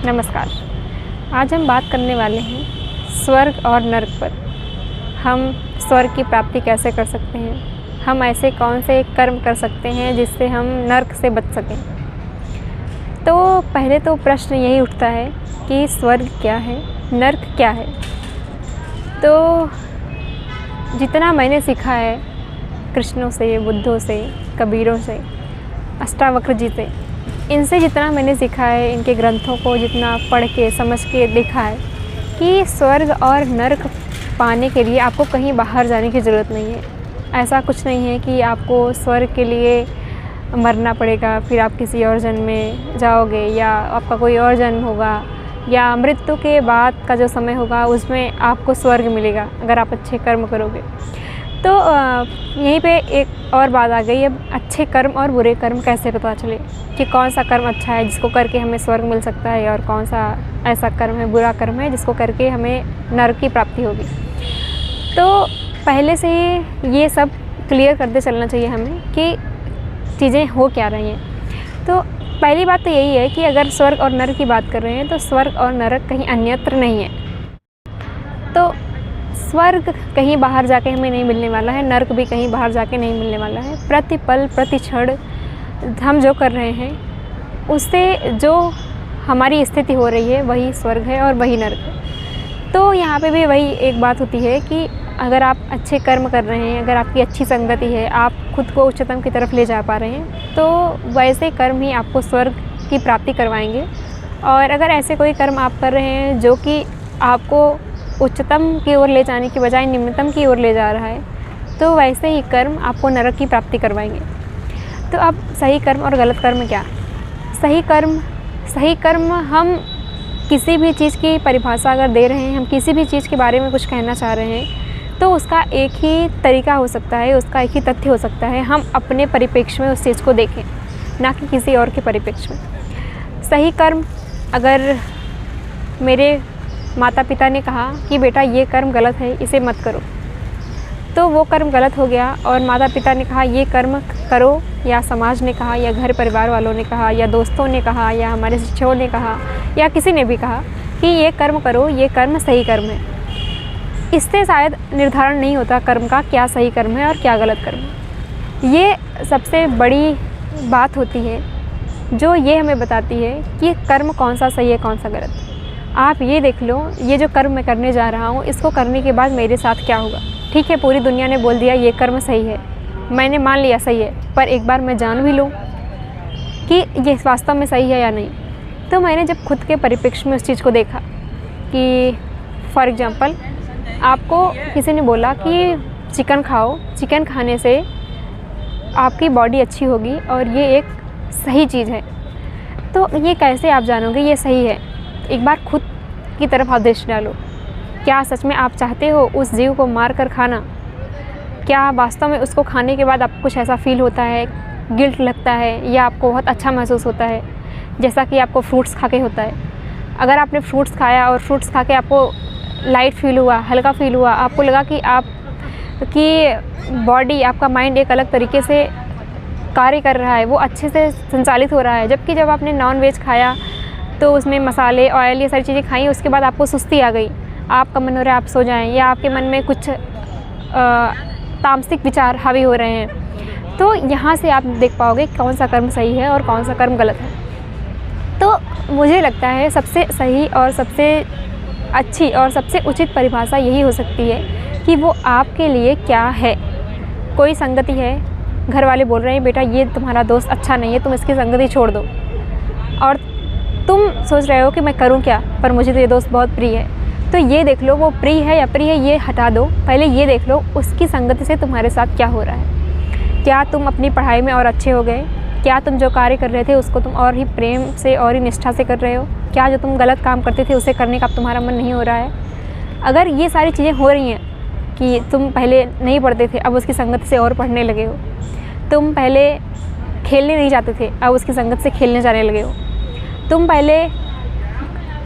नमस्कार। आज हम बात करने वाले हैं स्वर्ग और नर्क पर। हम स्वर्ग की प्राप्ति कैसे कर सकते हैं, हम ऐसे कौन से कर्म कर सकते हैं जिससे हम नर्क से बच सकें। तो पहले तो प्रश्न यही उठता है कि स्वर्ग क्या है, नर्क क्या है। तो जितना मैंने सीखा है कृष्णों से, बुद्धों से, कबीरों से, अष्टावक्र जी से, इनसे जितना मैंने सीखा है, इनके ग्रंथों को जितना पढ़ के समझ के देखा है कि स्वर्ग और नर्क पाने के लिए आपको कहीं बाहर जाने की ज़रूरत नहीं है। ऐसा कुछ नहीं है कि आपको स्वर्ग के लिए मरना पड़ेगा, फिर आप किसी और जन्म में जाओगे या आपका कोई और जन्म होगा या मृत्यु के बाद का जो समय होगा उसमें आपको स्वर्ग मिलेगा अगर आप अच्छे कर्म करोगे। तो यहीं पे एक और बात आ गई, अब अच्छे कर्म और बुरे कर्म कैसे पता चले कि कौन सा कर्म अच्छा है जिसको करके हमें स्वर्ग मिल सकता है और कौन सा ऐसा कर्म है, बुरा कर्म है जिसको करके हमें नरक की प्राप्ति होगी। तो पहले से ही ये सब क्लियर करते चलना चाहिए हमें कि चीज़ें हो क्या रही हैं। तो पहली बात तो यही है कि अगर स्वर्ग और नरक की बात कर रहे हैं तो स्वर्ग और नरक कहीं अन्यत्र नहीं है। तो स्वर्ग कहीं बाहर जाके हमें नहीं मिलने वाला है, नर्क भी कहीं बाहर जाके नहीं मिलने वाला है। प्रति पल प्रति क्षण हम जो कर रहे हैं उससे जो हमारी स्थिति हो रही है वही स्वर्ग है और वही नर्क है। तो यहाँ पे भी वही एक बात होती है कि अगर आप अच्छे कर्म कर रहे हैं, अगर आपकी अच्छी संगति है, आप खुद को उच्चतम की तरफ ले जा पा रहे हैं, तो वैसे कर्म ही आपको स्वर्ग की प्राप्ति करवाएंगे। और अगर ऐसे कोई कर्म आप कर रहे हैं जो कि आपको उच्चतम की ओर ले जाने की बजाय निम्नतम की ओर ले जा रहा है, तो वैसे ही कर्म आपको नरक की प्राप्ति करवाएंगे। तो अब सही कर्म और गलत कर्म क्या? सही कर्म हम किसी भी चीज़ की परिभाषा अगर दे रहे हैं, हम किसी भी चीज़ के बारे में कुछ कहना चाह रहे हैं, तो उसका एक ही तरीका हो सकता है, उसका एक ही तथ्य हो सकता है, हम अपने परिप्रेक्ष्य में उस चीज़ को देखें, ना कि किसी और के परिप्रेक्ष्य में। सही कर्म, अगर मेरे माता पिता ने कहा कि बेटा ये कर्म गलत है, इसे मत करो, तो वो कर्म गलत हो गया। और माता पिता ने कहा ये कर्म करो, या समाज ने कहा, या घर परिवार वालों ने कहा, या दोस्तों ने कहा, या हमारे शिक्षकों ने कहा, या किसी ने भी कहा कि ये कर्म करो, ये कर्म सही कर्म है। इससे शायद निर्धारण नहीं होता कर्म का क्या सही कर्म है और क्या गलत कर्म है। ये सबसे बड़ी बात होती है जो ये हमें बताती है कि कर्म कौन सा सही है, कौन सा गलत। आप ये देख लो, ये जो कर्म मैं करने जा रहा हूँ, इसको करने के बाद मेरे साथ क्या होगा। ठीक है, पूरी दुनिया ने बोल दिया ये कर्म सही है, मैंने मान लिया सही है, पर एक बार मैं जान भी लूँ कि ये वास्तव में सही है या नहीं। तो मैंने जब खुद के परिप्रेक्ष्य में उस चीज़ को देखा कि फॉर एग्ज़ाम्पल आपको किसी ने बोला कि चिकन खाओ, चिकन खाने से आपकी बॉडी अच्छी होगी और ये एक सही चीज़ है, तो ये कैसे आप जानोगे ये सही है? एक बार खुद की तरफ आप दृष्टि डालो। क्या सच में आप चाहते हो उस जीव को मार कर खाना? क्या वास्तव में उसको खाने के बाद आपको कुछ ऐसा फील होता है, गिल्ट लगता है, या आपको बहुत अच्छा महसूस होता है जैसा कि आपको फ्रूट्स खा के होता है? अगर आपने फ्रूट्स खाया और फ्रूट्स खा के आपको लाइट फील हुआ, हल्का फील हुआ, आपको लगा कि आपकी बॉडी, आपका माइंड एक अलग तरीके से कार्य कर रहा है, वो अच्छे से संचालित हो रहा है, जबकि जब आपने नॉन वेज खाया तो उसमें मसाले, ऑयल, ये सारी चीज़ें खाई, उसके बाद आपको सुस्ती आ गई, आपका मन हो रहा है आप सो जाएं, या आपके मन में कुछ तामसिक विचार हावी हो रहे हैं, तो यहाँ से आप देख पाओगे कौन सा कर्म सही है और कौन सा कर्म गलत है। तो मुझे लगता है सबसे सही और सबसे अच्छी और सबसे उचित परिभाषा यही हो सकती है कि वो आपके लिए क्या है। कोई संगति है, घर वाले बोल रहे हैं बेटा ये तुम्हारा दोस्त अच्छा नहीं है, तुम इसकी संगति छोड़ दो, और तुम सोच रहे हो कि मैं करूं क्या, पर मुझे तो ये दोस्त बहुत प्रिय है। तो ये देख लो वो प्रिय है या प्रिय है ये हटा दो, पहले ये देख लो उसकी संगति से तुम्हारे साथ क्या हो रहा है। क्या तुम अपनी पढ़ाई में और अच्छे हो गए? क्या तुम जो कार्य कर रहे थे उसको तुम और ही प्रेम से और ही निष्ठा से कर रहे हो? क्या जो तुम गलत काम करते थे उसे करने का अब तुम्हारा मन नहीं हो रहा है? अगर ये सारी चीज़ें हो रही हैं कि तुम पहले नहीं पढ़ते थे, अब उसकी संगत से और पढ़ने लगे हो, तुम पहले खेलने नहीं जाते थे, अब उसकी संगत से खेलने जाने लगे हो, तुम पहले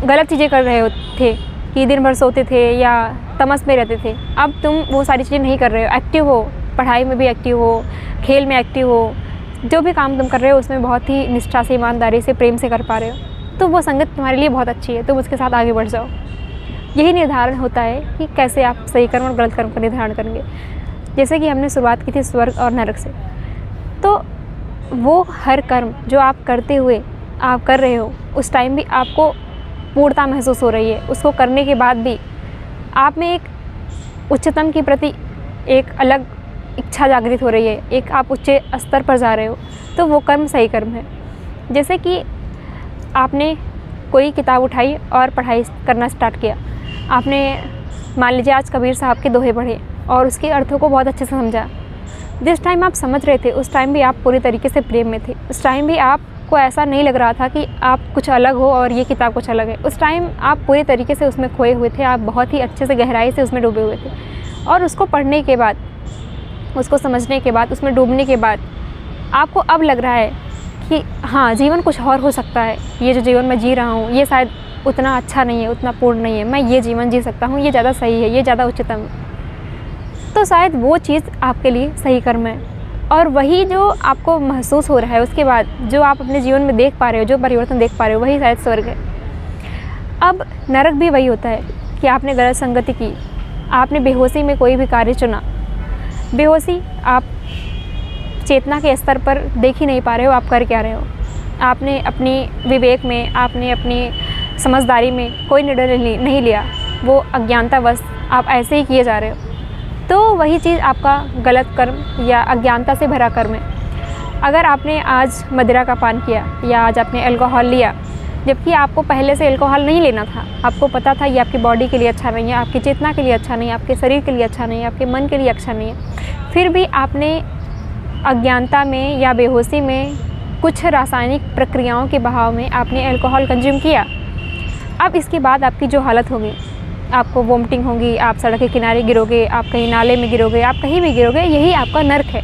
गलत चीज़ें कर रहे हो थे कि दिन भर सोते थे या तमस में रहते थे, अब तुम वो सारी चीज़ें नहीं कर रहे हो, एक्टिव हो, पढ़ाई में भी एक्टिव हो, खेल में एक्टिव हो, जो भी काम तुम कर रहे हो उसमें बहुत ही निष्ठा से, ईमानदारी से, प्रेम से कर पा रहे हो। तो वो संगत तुम्हारे लिए बहुत अच्छी है, तुम उसके साथ आगे बढ़ जाओ। यही निर्धारण होता है कि कैसे आप सही कर्म और गलत कर्म का निर्धारण करेंगे। जैसे कि हमने शुरुआत की थी स्वर्ग और नरक से, तो वो हर कर्म जो आप करते हुए आप कर रहे हो, उस टाइम भी आपको पूर्णता महसूस हो रही है। उसको करने के बाद भी आप में एक उच्चतम के प्रति एक अलग इच्छा जागृत हो रही है, एक आप उच्च स्तर पर जा रहे हो, तो वो कर्म सही कर्म है। जैसे कि आपने कोई किताब उठाई और पढ़ाई करना स्टार्ट किया, आपने मान लीजिए आज कबीर साहब के दोहे पढ़े और उसके अर्थों को बहुत अच्छे से समझा। जिस टाइम आप समझ रहे थे उस टाइम भी आप पूरी तरीके से प्रेम में थे, उस टाइम भी आपको ऐसा नहीं लग रहा था कि आप कुछ अलग हो और ये किताब कुछ अलग है। उस टाइम आप पूरी तरीके से उसमें खोए हुए थे, आप बहुत ही अच्छे से गहराई से उसमें डूबे हुए थे। और उसको पढ़ने के बाद, उसको समझने के बाद, उसमें डूबने के बाद आपको अब लग रहा है कि हाँ, जीवन कुछ और हो सकता है। ये जो जीवन मैं जी रहा हूँ ये शायद उतना अच्छा नहीं है, उतना पूर्ण नहीं है, मैं ये जीवन जी सकता हूँ, ये ज़्यादा सही है, ये ज़्यादा उच्चतम है। तो शायद वो चीज़ आपके लिए सही कर्म है। और वही जो आपको महसूस हो रहा है उसके बाद, जो आप अपने जीवन में देख पा रहे हो, जो परिवर्तन देख पा रहे हो, वही शायद स्वर्ग है। अब नरक भी वही होता है कि आपने गलत संगति की, आपने बेहोशी में कोई भी कार्य चुना। बेहोशी, आप चेतना के स्तर पर देख ही नहीं पा रहे हो आप कर क्या रहे हो। आपने अपनी विवेक में, आपने अपनी समझदारी में कोई निर्णय नहीं लिया, वो अज्ञानतावश आप ऐसे ही किए जा रहे हो। तो वही चीज़ आपका गलत कर्म या अज्ञानता से भरा कर्म है। अगर आपने आज मदिरा का पान किया या आज आपने अल्कोहल लिया, जबकि आपको पहले से अल्कोहल नहीं लेना था, आपको पता था ये आपकी बॉडी के लिए अच्छा नहीं है, आपकी चेतना के लिए अच्छा नहीं है, आपके शरीर के लिए अच्छा नहीं है, आपके मन के लिए अच्छा नहीं है, फिर भी आपने अज्ञानता में या बेहोशी में कुछ रासायनिक प्रक्रियाओं के बहाव में आपने अल्कोहल कंज्यूम किया। अब इसके बाद आपकी जो हालत होगी, आपको वोमिटिंग होगी, आप सड़क के किनारे गिरोगे, आप कहीं नाले में गिरोगे, आप कहीं भी गिरोगे, यही आपका नर्क है।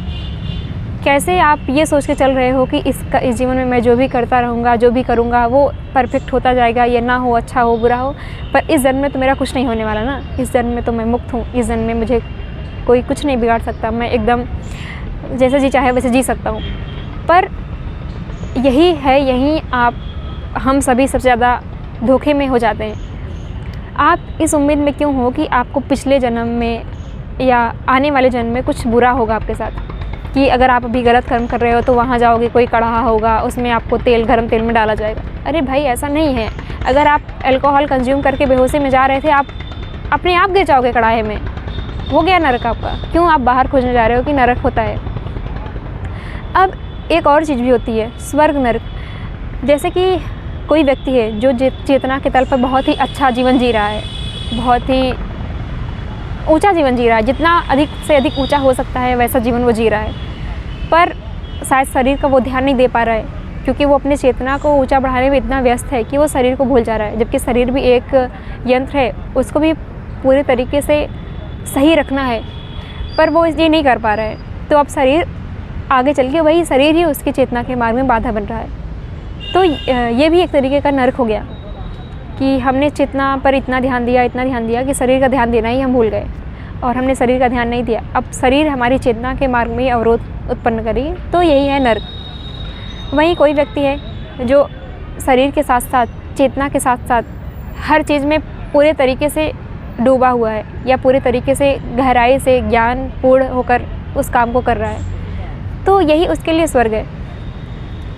कैसे आप ये सोच के चल रहे हो कि इस जीवन में मैं जो भी करता रहूँगा, जो भी करूँगा वो परफेक्ट होता जाएगा, ये ना हो, अच्छा हो, बुरा हो, पर इस जन्म में तो मेरा कुछ नहीं होने वाला ना, इस जन्म में तो मैं मुक्त हूँ, इस जन्म में मुझे कोई कुछ नहीं बिगाड़ सकता, मैं एकदम जैसे जी चाहे वैसे जी सकता हूँ। पर यही है, यहीं हम सभी सबसे ज़्यादा धोखे में हो जाते हैं। आप इस उम्मीद में क्यों हो कि आपको पिछले जन्म में या आने वाले जन्म में कुछ बुरा होगा आपके साथ, कि अगर आप अभी गलत कर्म कर रहे हो तो वहाँ जाओगे, कोई कड़ाहा होगा, उसमें आपको गर्म तेल में डाला जाएगा। अरे भाई, ऐसा नहीं है। अगर आप अल्कोहल कंज्यूम करके बेहोशी में जा रहे थे, आप अपने आप गिर जाओगे कड़ाहे में, हो गया नरक आपका। क्यों आप बाहर खोजने जा रहे हो कि नरक होता है। अब एक और चीज़ भी होती है, स्वर्ग नरक। जैसे कि कोई व्यक्ति है जो चेतना के तल पर बहुत ही अच्छा जीवन जी रहा है, बहुत ही ऊंचा जीवन जी रहा है, जितना अधिक से अधिक ऊंचा हो सकता है वैसा जीवन वो जी रहा है, पर शायद शरीर का वो ध्यान नहीं दे पा रहा है, क्योंकि वो अपने चेतना को ऊंचा बढ़ाने में इतना व्यस्त है कि वो शरीर को भूल जा रहा है। जबकि शरीर भी एक यंत्र है, उसको भी पूरे तरीके से सही रखना है, पर वो ये नहीं कर पा रहा है। तो अब शरीर आगे चल के वही शरीर ही उसकी चेतना के मार्ग में बाधा बन रहा है। तो ये भी एक तरीके का नर्क हो गया कि हमने चेतना पर इतना ध्यान दिया कि शरीर का ध्यान देना ही हम भूल गए, और हमने शरीर का ध्यान नहीं दिया। अब शरीर हमारी चेतना के मार्ग में अवरोध उत्पन्न करेगी, तो यही है नर्क। वहीं कोई व्यक्ति है जो शरीर के साथ साथ, चेतना के साथ साथ हर चीज़ में पूरे तरीके से डूबा हुआ है, या पूरे तरीके से गहराई से ज्ञान पूर्ण होकर उस काम को कर रहा है, तो यही उसके लिए स्वर्ग है।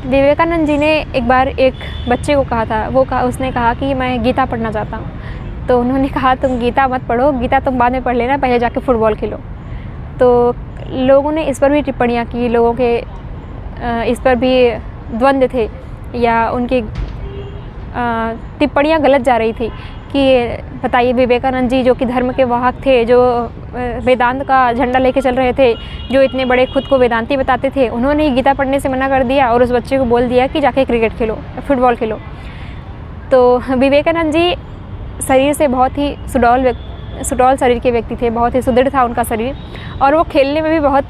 विवेकानंद जी ने एक बार एक बच्चे को कहा था, उसने कहा कि मैं गीता पढ़ना चाहता हूँ। तो उन्होंने कहा तुम गीता मत पढ़ो, गीता तुम बाद में पढ़ लेना, पहले जाके फुटबॉल खेलो। तो लोगों ने इस पर भी टिप्पणियाँ की, लोगों के इस पर भी द्वंद्व थे, या उनकी टिप्पणियाँ गलत जा रही थी कि बताइए, विवेकानंद जी जो कि धर्म के वाहक थे, जो वेदांत का झंडा लेके चल रहे थे, जो इतने बड़े खुद को वेदांती बताते थे, उन्होंने ही गीता पढ़ने से मना कर दिया और उस बच्चे को बोल दिया कि जाके क्रिकेट खेलो, फुटबॉल खेलो। तो विवेकानंद जी शरीर से बहुत ही सुडौल शरीर के व्यक्ति थे, बहुत ही सुदृढ़ था उनका शरीर, और वो खेलने में भी बहुत,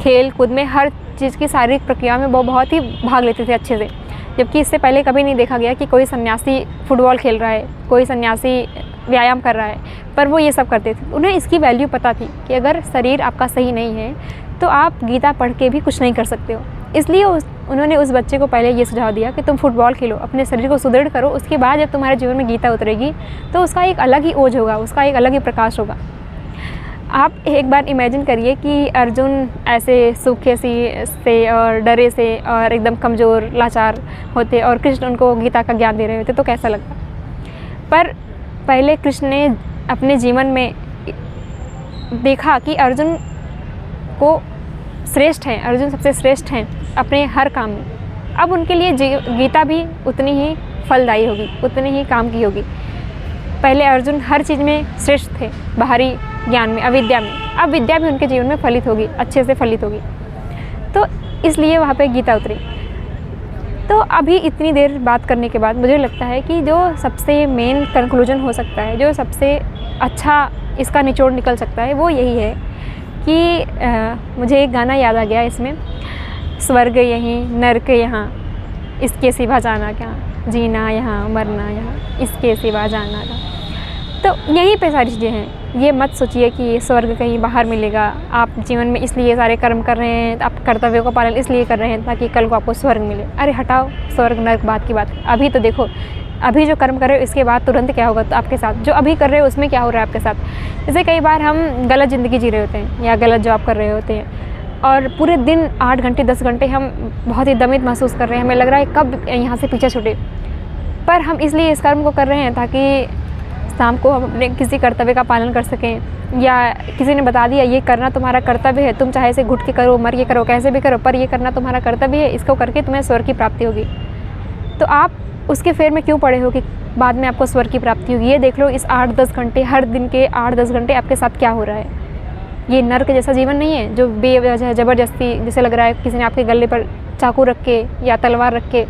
खेल कूद में, हर चीज़ की शारीरिक प्रक्रिया में वो बहुत ही भाग लेते थे अच्छे से। जबकि इससे पहले कभी नहीं देखा गया कि कोई सन्यासी फुटबॉल खेल रहा है, कोई सन्यासी व्यायाम कर रहा है, पर वो ये सब करते थे। उन्हें इसकी वैल्यू पता थी कि अगर शरीर आपका सही नहीं है तो आप गीता पढ़ के भी कुछ नहीं कर सकते हो। इसलिए उन्होंने उस बच्चे को पहले ये सुझाव दिया कि तुम फुटबॉल खेलो, अपने शरीर को सुदृढ़ करो, उसके बाद जब तुम्हारे जीवन में गीता उतरेगी तो उसका एक अलग ही ओज होगा, उसका एक अलग ही प्रकाश होगा। आप एक बार इमेजिन करिए कि अर्जुन ऐसे सूखे से और डरे से और एकदम कमज़ोर लाचार होते और कृष्ण उनको गीता का ज्ञान दे रहे होते तो कैसा लगता। पर पहले कृष्ण ने अपने जीवन में देखा कि अर्जुन को श्रेष्ठ हैं, अर्जुन सबसे श्रेष्ठ हैं अपने हर काम में। अब उनके लिए गीता भी उतनी ही फलदायी होगी, उतनी ही काम की होगी। पहले अर्जुन हर चीज़ में श्रेष्ठ थे, बाहरी ज्ञान में, अविद्या में। अब विद्या भी उनके जीवन में फलित होगी, अच्छे से फलित होगी, तो इसलिए वहाँ पे गीता उतरी। तो अभी इतनी देर बात करने के बाद मुझे लगता है कि जो सबसे मेन कंक्लूजन हो सकता है, जो सबसे अच्छा इसका निचोड़ निकल सकता है, वो यही है कि मुझे एक गाना याद आ गया इसमें, स्वर्ग यहीं नर्क यहाँ, इसके सिवा जाना क्या, जीना यहाँ मरना यहाँ, इसके सिवा जाना क्या। तो यहीं पे सारी चीज़ें हैं। ये मत सोचिए कि स्वर्ग कहीं बाहर मिलेगा। आप जीवन में इसलिए सारे कर्म कर रहे हैं, आप कर्तव्यों का पालन इसलिए कर रहे हैं ताकि कल को आपको स्वर्ग मिले। अरे हटाओ स्वर्ग नर्क बात की बात। अभी तो देखो, अभी जो कर्म कर रहे हो इसके बाद तुरंत क्या होगा तो आपके साथ, जो अभी कर रहे हो उसमें क्या हो रहा है आपके साथ। जैसे कई बार हम गलत ज़िंदगी जी रहे होते हैं या गलत जॉब कर रहे होते हैं और पूरे दिन 8 घंटे 10 घंटे हम बहुत ही दमित महसूस कर रहे हैं, हमें लग रहा है कब यहाँ से पीछे छूटे, पर हम इसलिए इस कर्म को कर रहे हैं ताकि शाम को हम अपने किसी कर्तव्य का पालन कर सकें, या किसी ने बता दिया ये करना तुम्हारा कर्तव्य है, तुम चाहे इसे घुट के करो, मर के करो, कैसे भी करो, पर ये करना तुम्हारा कर्तव्य है, इसको करके तुम्हें स्वर्ग की प्राप्ति होगी। तो आप उसके फेर में क्यों पड़े हो कि बाद में आपको स्वर्ग की प्राप्ति होगी। ये देख लो, इस 8-10 घंटे, हर दिन के 8-10 घंटे आपके साथ क्या हो रहा है। ये नर्क जैसा जीवन नहीं है जो बेवजह ज़बरदस्ती, जैसे लग रहा है किसी ने आपके गले पर चाकू रख के या तलवार रख के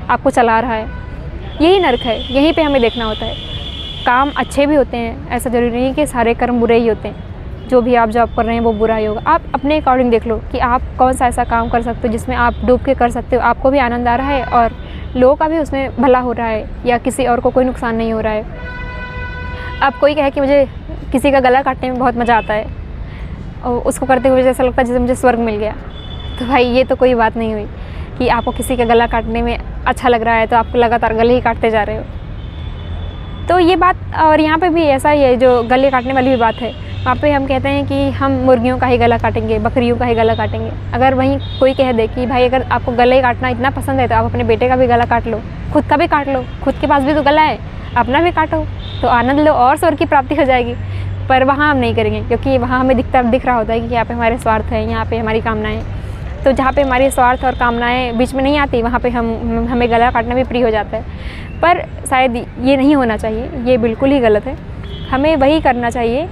आपको चला रहा है। यही नर्क है, यहीं पे हमें देखना होता है। काम अच्छे भी होते हैं, ऐसा ज़रूरी नहीं कि सारे कर्म बुरे ही होते हैं। जो भी आप जॉब कर रहे हैं वो बुरा ही होगा। आप अपने अकॉर्डिंग देख लो कि आप कौन सा ऐसा काम कर सकते हो जिसमें आप डूब के कर सकते हो, आपको भी आनंद आ रहा है और लोगों का भी उसमें भला हो रहा है या किसी और को कोई नुकसान नहीं हो रहा है। अब कोई कहे कि मुझे किसी का गला काटने में बहुत मज़ा आता है और उसको करते हुए ऐसा लगता है जैसे मुझे स्वर्ग मिल गया, तो भाई ये तो कोई बात नहीं हुई कि आपको किसी का गला काटने में अच्छा लग रहा है तो आप लगातार गले ही काटते जा रहे हो। तो ये बात, और यहाँ पे भी ऐसा ही है, जो गले काटने वाली भी बात है। वहाँ पे हम कहते हैं कि हम मुर्गियों का ही गला काटेंगे, बकरियों का ही गला काटेंगे। अगर वहीं कोई कह दे कि भाई अगर आपको गले काटना इतना पसंद है तो आप अपने बेटे का भी गला काट लो, खुद का भी काट लो, खुद के पास भी तो गला है, अपना भी काटो, तो आनंद लो और स्वर्ग की प्राप्ति हो जाएगी। पर वहाँ हम नहीं करेंगे, क्योंकि वहाँ हमें दिख रहा होता है कि यहाँ पे हमारे स्वार्थ है, यहाँ पे हमारी कामनाएं। तो जहाँ पे हमारी स्वार्थ और कामनाएं बीच में नहीं आती, वहाँ पे हमें गला काटना भी प्रिय हो जाता है। पर शायद ये नहीं होना चाहिए, ये बिल्कुल ही गलत है। हमें वही करना चाहिए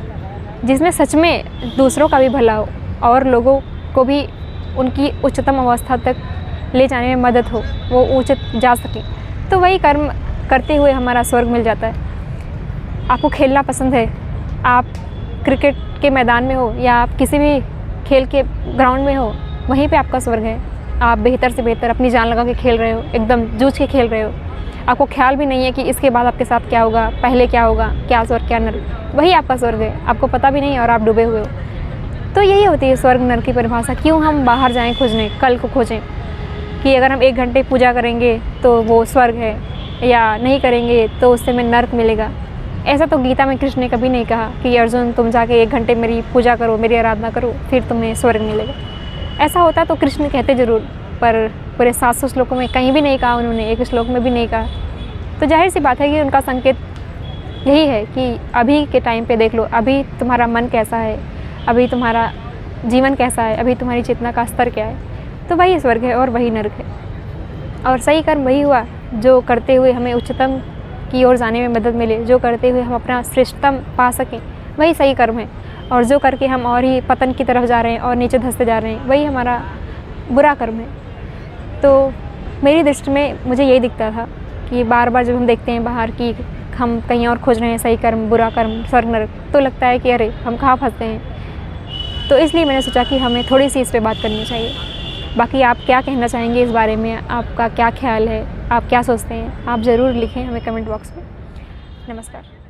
जिसमें सच में दूसरों का भी भला हो और लोगों को भी उनकी उच्चतम अवस्था तक ले जाने में मदद हो, वो उच्च जा सके। तो वही कर्म करते हुए हमारा स्वर्ग मिल जाता है। आपको खेलना पसंद है, आप क्रिकेट के मैदान में हो या आप किसी भी खेल के ग्राउंड में हो, वहीं पे आपका स्वर्ग है। आप बेहतर से बेहतर अपनी जान लगा के खेल रहे हो, एकदम जूझ के खेल रहे हो। आपको ख्याल भी नहीं है कि इसके बाद आपके साथ क्या होगा, पहले क्या होगा, क्या स्वर्ग क्या नर्क, वही आपका स्वर्ग है, आपको पता भी नहीं और आप डूबे हुए हो। तो यही होती है स्वर्ग नर्क की परिभाषा। क्यों हम बाहर जाएं खोजने, कल को खोजें कि अगर हम 1 घंटे पूजा करेंगे तो वो स्वर्ग है, या नहीं करेंगे तो उससे हमें नर्क मिलेगा। ऐसा तो गीता में कृष्ण ने कभी नहीं कहा कि अर्जुन तुम जाके 1 घंटे मेरी पूजा करो, मेरी आराधना करो, फिर तुम्हें स्वर्ग मिलेगा। ऐसा होता तो कृष्ण कहते ज़रूर, पर पूरे 700 श्लोकों में कहीं भी नहीं कहा उन्होंने, एक श्लोक में भी नहीं कहा। तो जाहिर सी बात है कि उनका संकेत यही है कि अभी के टाइम पे देख लो, अभी तुम्हारा मन कैसा है, अभी तुम्हारा जीवन कैसा है, अभी तुम्हारी चेतना का स्तर क्या है। तो वही स्वर्ग है और वही नर्क है। और सही कर्म वही हुआ जो करते हुए हमें उच्चतम की ओर जाने में मदद मिले, जो करते हुए हम अपना श्रेष्ठतम पा सकें, वही सही कर्म है। और जो करके हम और ही पतन की तरफ जा रहे हैं और नीचे धंसते जा रहे हैं, वही हमारा बुरा कर्म है। तो मेरी दृष्टि में मुझे यही दिखता था कि बार बार जब हम देखते हैं बाहर कि हम कहीं और खोज रहे हैं सही कर्म, बुरा कर्म, स्वर्ग नर्क, तो लगता है कि अरे हम कहाँ फंसते हैं। तो इसलिए मैंने सोचा कि हमें थोड़ी सी इस पर बात करनी चाहिए। बाकी आप क्या कहना चाहेंगे इस बारे में, आपका क्या ख्याल है, आप क्या सोचते हैं, आप ज़रूर लिखें हमें कमेंट बॉक्स में। नमस्कार।